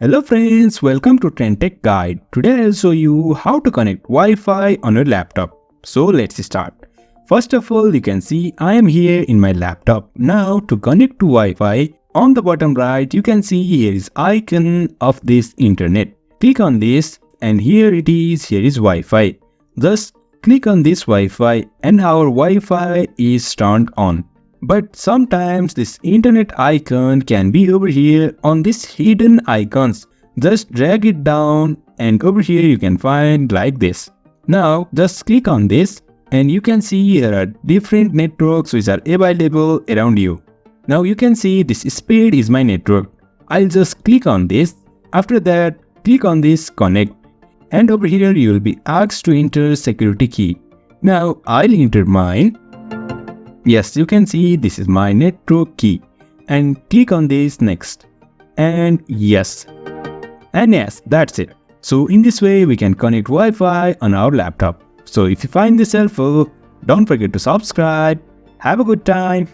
Hello friends, welcome to TrendTech Guide. Today I'll show you how to connect Wi-Fi on your laptop. So let's start. First of all, you can see I am here in my laptop. Now to connect to Wi-Fi, on the bottom right you can see here is icon of this internet. Click on this and here it is, here is Wi-Fi. Just click on this Wi-Fi and our Wi-Fi is turned on. But sometimes this internet icon can be over here on this hidden icons. Just drag it down and over here you can find like this. Now just click on this and you can see there are different networks which are available around you. Now you can see this speed is my network. I'll just click on this. After that click on this connect and over here you will be asked to enter security key. Now I'll enter mine. Yes, you can see this is my network key and click on this next and yes, that's it. So in this way we can connect Wi-Fi on our laptop. So if you find this helpful, don't forget to subscribe. Have a good time.